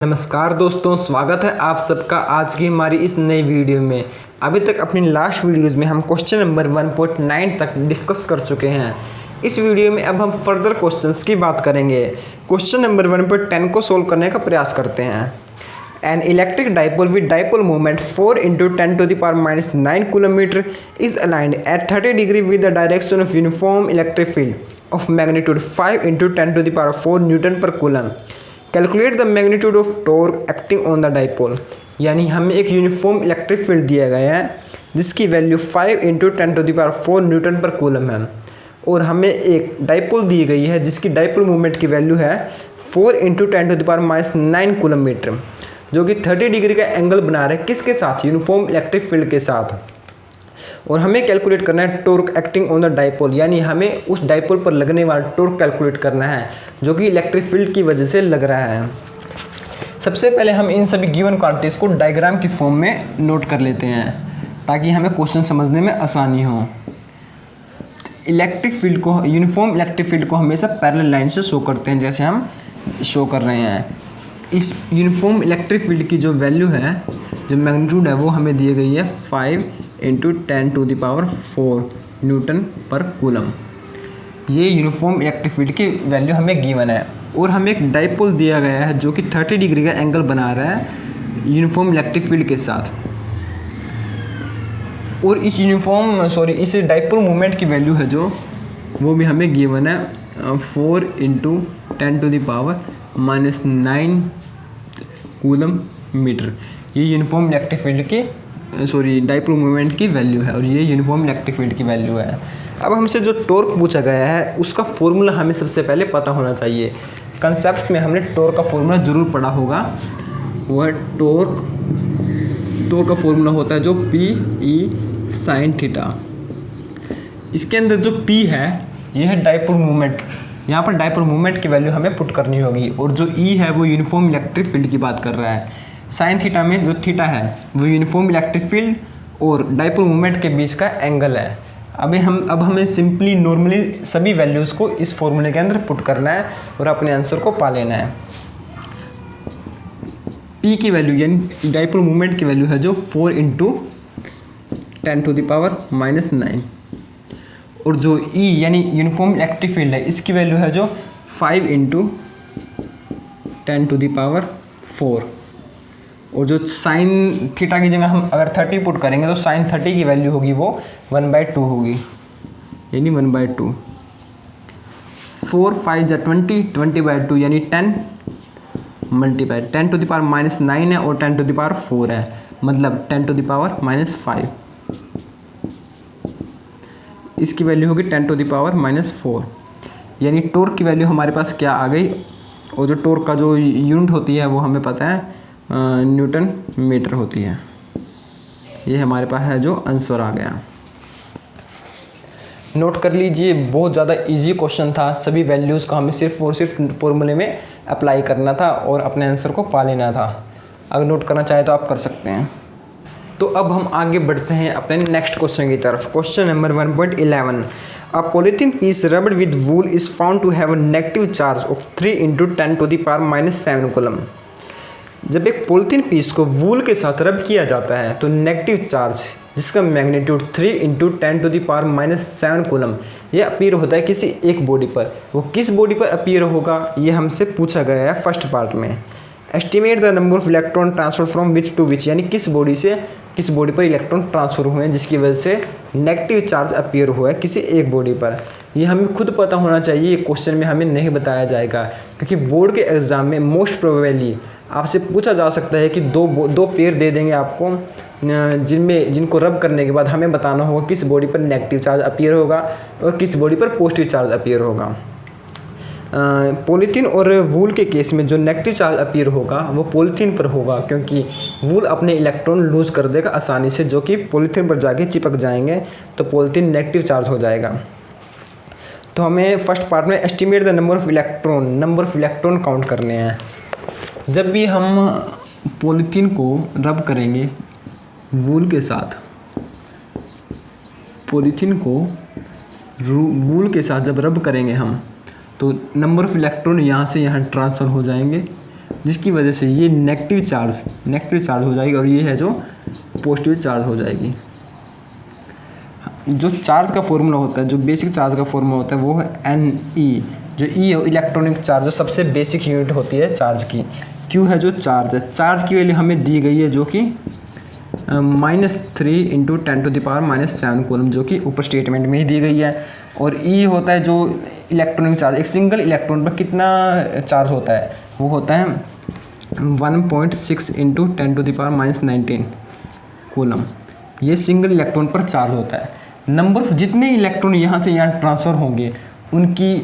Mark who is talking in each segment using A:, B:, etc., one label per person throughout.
A: नमस्कार दोस्तों, स्वागत है आप सबका आज की हमारी इस नई वीडियो में। अभी तक अपनी लास्ट वीडियोज़ में हम क्वेश्चन नंबर 1.9 तक डिस्कस कर चुके हैं। इस वीडियो में अब हम फर्दर क्वेश्चंस की बात करेंगे। क्वेश्चन नंबर 1.10 को सोल्व करने का प्रयास करते हैं। An electric dipole with dipole movement 4 × 10⁻⁹ coulomb metre is aligned at 30 degree with the direction of uniform electric field of magnitude 5 × 10⁻⁴ newton per coulomb. Calculate the magnitude of torque acting on the dipole. यानी हमें एक uniform electric field दिया गया है जिसकी value 5 × 10⁻⁴ newton per coulomb है, और हमें एक डाइपोल दी गई है जिसकी डाइपोल मूवमेंट की वैल्यू है 4 × 10⁻⁹ कूलमीटर, जो कि 30 डिग्री का एंगल बना रहे हैं किसके साथ? यूनिफॉर्म इलेक्ट्रिक फील्ड के साथ। और हमें कैलकुलेट करना है torque acting on the dipole, यानी हमें उस डाइपोल पर लगने वाला टॉर्क कैलकुलेट करना है जो कि इलेक्ट्रिक फील्ड की वजह से लग रहा है। सबसे पहले हम इन सभी गिवन क्वांटिटीज़ को डायग्राम की फॉर्म में नोट कर लेते हैं ताकि हमें क्वेश्चन समझने में आसानी हो। इलेक्ट्रिक फील्ड को, यूनिफॉर्म इलेक्ट्रिक फील्ड को हमेशा पैरेलल लाइन से शो करते हैं, जैसे हम शो कर रहे हैं। इस यूनिफॉर्म इलेक्ट्रिक फील्ड की जो वैल्यू है, जो मैग्नीट्यूड है, वो हमें दी गई है 5 × 10⁻⁴ न्यूटन पर कूलम। ये यूनिफॉर्म इलेक्ट्रिक फील्ड की वैल्यू हमें गिवन है, और हमें एक डाइपोल दिया गया है जो कि 30 डिग्री का एंगल बना रहा है यूनिफॉर्म इलेक्ट्रिक फील्ड के साथ। और इस इस डाइपोल मूवमेंट की वैल्यू है जो, वो भी हमें गिवन है 4 × 10⁻⁹ कूलम मीटर। ये यूनिफॉर्म इलेक्ट्रिक फील्ड की डाइपोल मूवमेंट की वैल्यू है, और ये यूनिफॉर्म इलेक्ट्रिक फील्ड की वैल्यू है। अब हमसे जो टॉर्क पूछा गया है उसका फॉर्मूला हमें सबसे पहले पता होना चाहिए। कंसेप्ट्स में हमने टॉर्क का फॉर्मूला ज़रूर पढ़ा होगा। वह टॉर्क का फॉर्मूला होता है जो PE sin थीटा। इसके अंदर जो P है ये है डाइपोल मूवमेंट। यहाँ पर डाइपोल मूवमेंट की वैल्यू हमें पुट करनी होगी, और जो E है वो यूनिफॉर्म इलेक्ट्रिक फील्ड की बात कर रहा है। साइन थीटा में जो थीटा है वो यूनिफॉर्म इलेक्ट्रिक फील्ड और डाइपोल मूवमेंट के बीच का एंगल है। अब हमें सिंपली नॉर्मली सभी वैल्यूज़ को इस फॉर्मूले के अंदर पुट करना है और अपने आंसर को पा लेना है। P की वैल्यू यानी डाइपोल मूवमेंट की वैल्यू है जो 4 × 10⁻⁹, और जो E यानी यूनिफॉर्म इलेक्ट्रिक फील्ड है इसकी वैल्यू है जो 5 × 10⁻⁴, और जो साइन थीटा की जगह हम अगर 30 पुट करेंगे तो साइन 30 की वैल्यू होगी वो 1/2 होगी, यानी 1/2। 4 5 जा 20, 20/2 यानी 10 मल्टीप्लाई 10⁻⁹ है और 10⁴ है, मतलब 10⁻⁻5। इसकी वैल्यू होगी 10⁻⁻4, यानी टॉर्क की वैल्यू हमारे पास क्या आ गई। और जो टॉर्क का जो यूनिट होती है वो हमें पता है न्यूटन मीटर होती है। ये हमारे पास है जो आंसर आ गया। नोट कर लीजिए, बहुत ज़्यादा इजी क्वेश्चन था। सभी वैल्यूज़ को हमें सिर्फ और सिर्फ फॉर्मूले में अप्लाई करना था और अपने आंसर को पा लेना था। अगर नोट करना चाहे तो आप कर सकते हैं। तो अब हम आगे बढ़ते हैं अपने नेक्स्ट क्वेश्चन की तरफ। Question number 1.11। A polythene piece rubbed with wool is found to have a negative charge of 3 × 10⁻⁷ coulomb. जब एक पॉलीथीन पीस को वूल के साथ रब किया जाता है तो नेगेटिव चार्ज जिसका मैग्नीट्यूड 3 × 10⁻⁷ कूलम ये अपीयर होता है किसी एक बॉडी पर। वो किस बॉडी पर अपीयर होगा ये हमसे पूछा गया है फर्स्ट पार्ट में। Estimate the number of electron transfer from which to which, यानी किस बॉडी से किस बॉडी पर इलेक्ट्रॉन ट्रांसफर हुए हैं जिसकी वजह से नेगेटिव चार्ज अपीयर हुआ है किसी एक बॉडी पर। ये हमें खुद पता होना चाहिए, ये क्वेश्चन में हमें नहीं बताया जाएगा, क्योंकि बोर्ड के एग्ज़ाम में मोस्ट प्रोबेबली आपसे पूछा जा सकता है कि दो पेयर दे देंगे आपको, जिनको रब करने के बाद हमें बताना होगा किस बॉडी पर नेगेटिव चार्ज अपीयर होगा और किस बॉडी पर पॉजिटिव चार्ज अपीयर होगा। पॉलीथीन और वूल के केस में जो नेगेटिव चार्ज अपीयर होगा वो पॉलीथीन पर होगा, क्योंकि वूल अपने इलेक्ट्रॉन लूज़ कर देगा आसानी से, जो कि पॉलीथीन पर जाके चिपक जाएंगे, तो पॉलीथीन नेगेटिव चार्ज हो जाएगा। तो हमें फर्स्ट पार्ट में estimate the number of electron count करने हैं। जब भी हम पॉलीथीन को रब करेंगे वूल के साथ, वूल के साथ जब रब करेंगे हम, तो नंबर ऑफ़ इलेक्ट्रॉन यहाँ से यहाँ ट्रांसफ़र हो जाएंगे, जिसकी वजह से ये नेगेटिव चार्ज हो जाएगी और ये है जो पॉजिटिव चार्ज हो जाएगी। जो चार्ज का फॉर्मूला होता है, जो बेसिक चार्ज का फॉर्मूला होता है वो है Ne, जो E है इलेक्ट्रॉनिक चार्ज, जो सबसे बेसिक यूनिट होती है चार्ज की। Q है जो चार्ज है, चार्ज की वैल्यू हमें दी गई है जो कि -3 × 10⁻⁻⁷ कूलम, जो कि ऊपर स्टेटमेंट में ही दी गई है। और E होता है जो इलेक्ट्रॉनिक चार्ज, एक सिंगल इलेक्ट्रॉन पर कितना चार्ज होता है, वो होता है 1.6 × 10⁻⁻19 कूलम। ये सिंगल इलेक्ट्रॉन पर चार्ज होता है। नंबर ऑफ जितने इलेक्ट्रॉन यहाँ से यहाँ ट्रांसफ़र होंगे, उनकी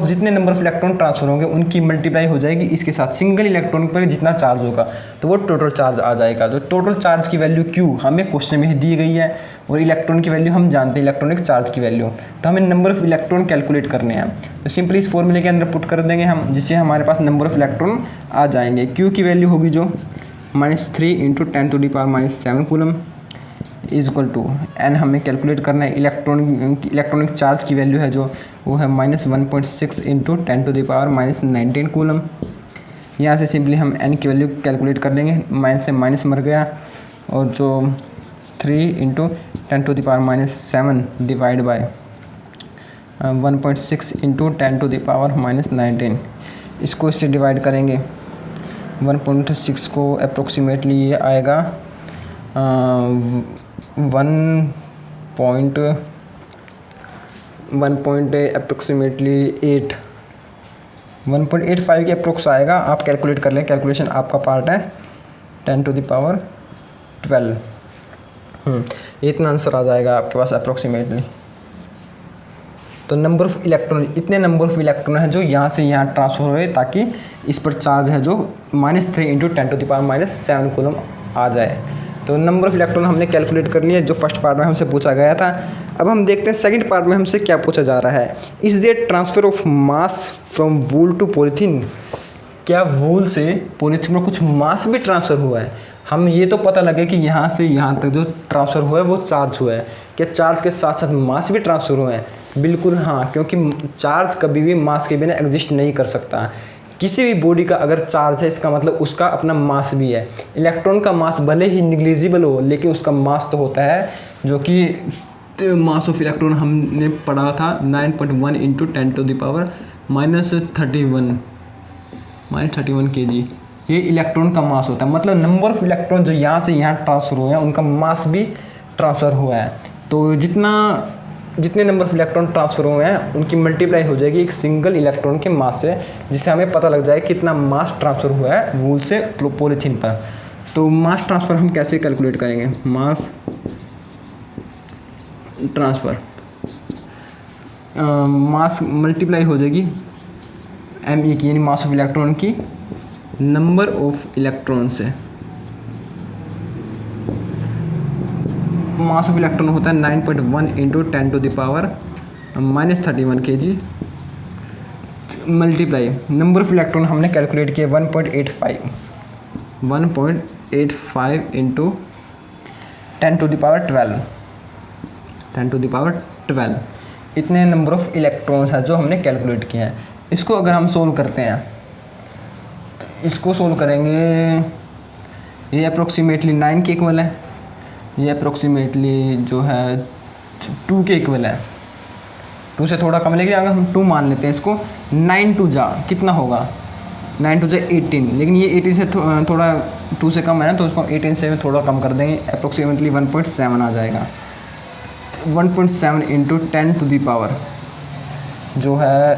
A: जितने नंबर ऑफ इलेक्ट्रॉन ट्रांसफ़र होंगे उनकी मल्टीप्लाई हो जाएगी इसके साथ, सिंगल इलेक्ट्रॉन पर जितना चार्ज होगा तो वो टोटल चार्ज आ जाएगा। तो टोटल चार्ज की वैल्यू Q हमें क्वेश्चन में ही दी गई है और इलेक्ट्रॉन की वैल्यू हम जानते हैं, इलेक्ट्रॉनिक चार्ज की वैल्यू। तो हमें नंबर ऑफ इलेक्ट्रॉन कैलकुलेट करने हैं, तो सिंपली इस फॉर्मूले के अंदर पुट कर देंगे हम, जिससे हमारे पास नंबर ऑफ इलेक्ट्रॉन आ जाएंगे। Q की वैल्यू होगी जो -3 × 10⁻⁷ coulomb is equal to n, हमें कैलकुलेट करना है इलेक्ट्रॉनिक चार्ज की वैल्यू है जो वो है -1.6 × 10⁻⁻19 कूलम। यहाँ से सिंपली हम n की वैल्यू कैलकुलेट कर लेंगे, माइनस से माइनस मर गया, और जो 3 × 10⁻⁷ डिवाइड बाय 1.6 × 10⁻⁻19, इसको इससे डिवाइड करेंगे। 1.6 को अप्रोक्सीमेटली ये आएगा 1.85 के अप्रोक्स आएगा। आप कैलकुलेट कर लें, कैलकुलेशन आपका पार्ट है, 10⁻12। इतना आंसर आ जाएगा आपके पास अप्रोक्सीमेटली। तो नंबर ऑफ़ इलेक्ट्रॉन, इतने नंबर ऑफ़ इलेक्ट्रॉन है जो यहाँ से यहाँ ट्रांसफ़र हुए, ताकि इस पर चार्ज है जो -3 × 10⁻⁷ कूलम आ जाए। तो नंबर ऑफ़ इलेक्ट्रॉन हमने कैलकुलेट कर लिया जो फर्स्ट पार्ट में हमसे पूछा गया था। अब हम देखते हैं सेकंड पार्ट में हमसे क्या पूछा जा रहा है। Is there transfer of mass from wool to polythene, क्या वूल से पॉलीथीन में कुछ मास भी ट्रांसफ़र हुआ है। हम ये तो पता लगे कि यहाँ से यहाँ तक जो ट्रांसफ़र हुआ है वो चार्ज हुआ है, क्या चार्ज के साथ साथ मास भी ट्रांसफ़र हुए हैं। बिल्कुल हाँ, क्योंकि चार्ज कभी भी मास के बिना एग्जिस्ट नहीं कर सकता। किसी भी बॉडी का अगर चार्ज है, इसका मतलब उसका अपना मास भी है। इलेक्ट्रॉन का मास भले ही निग्लिजिबल हो, लेकिन उसका मास तो होता है, जो कि मास ऑफ इलेक्ट्रॉन हमने पढ़ा था 9.1 × 10⁻31 kg। ये इलेक्ट्रॉन का मास होता है, मतलब नंबर ऑफ इलेक्ट्रॉन जो यहाँ से यहाँ ट्रांसफ़र हुए हैं उनका मास भी ट्रांसफ़र हुआ है। तो जितने नंबर ऑफ इलेक्ट्रॉन ट्रांसफ़र हुए हैं उनकी मल्टीप्लाई हो जाएगी एक सिंगल इलेक्ट्रॉन के मास से, जिससे हमें पता लग जाए कितना मास ट्रांसफ़र हुआ है वूल से पॉलीथीन पर। तो मास ट्रांसफ़र हम कैसे कैलकुलेट करेंगे, मास ट्रांसफ़र, मास मल्टीप्लाई हो जाएगी Me की, यानी मास ऑफ इलेक्ट्रॉन की नंबर ऑफ इलेक्ट्रॉन से। मास ऑफ इलेक्ट्रॉन होता है 9.1 × 10⁻⁻31 kg multiply number of electron हमने कैलकुलेट किया 1.85 × 10⁻12 इतने नंबर ऑफ इलेक्ट्रॉन्स हैं जो हमने कैलकुलेट किए हैं। इसको अगर हम सोल्व करते हैं, इसको सोल्व करेंगे, ये अप्रोक्सीमेटली 9 के इक्वल है, ये अप्रोक्सीमेटली जो है 2 के इक्वल है। 2 से थोड़ा कम, लेकिन अगर हम 2 मान लेते हैं इसको, 9 2 जा कितना होगा, 9 2 जा 18, लेकिन ये 18 से थोड़ा 2 से कम है ना, तो उसको 18 से थोड़ा कम कर देंगे, अप्रोक्सीमेटली 1.7 आ जाएगा। 1.7 × 10⁻, जो है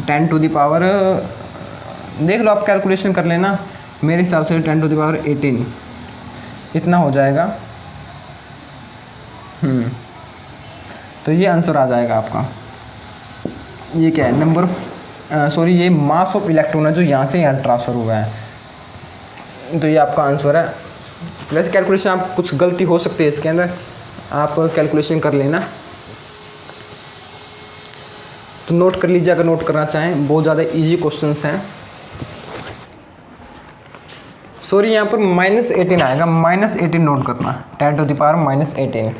A: 10⁻, देख लो आप कैलकुलेशन कर लेना, मेरे हिसाब से 10⁻18 इतना हो जाएगा। तो ये आंसर आ जाएगा आपका। ये क्या है, नंबर सॉरी ये मास ऑफ इलेक्ट्रॉन है जो यहाँ से यहाँ ट्रांसफ़र हुआ है। तो ये आपका आंसर है। प्लस कैलकुलेशन आप कुछ गलती हो सकती है इसके अंदर, आप कैलकुलेशन कर लेना। तो नोट कर लीजिए अगर नोट करना चाहें, बहुत ज़्यादा इजी क्वेश्चंस हैं। सॉरी यहाँ पर -18 आएगा, -18 नोट करना, 10⁻⁻18।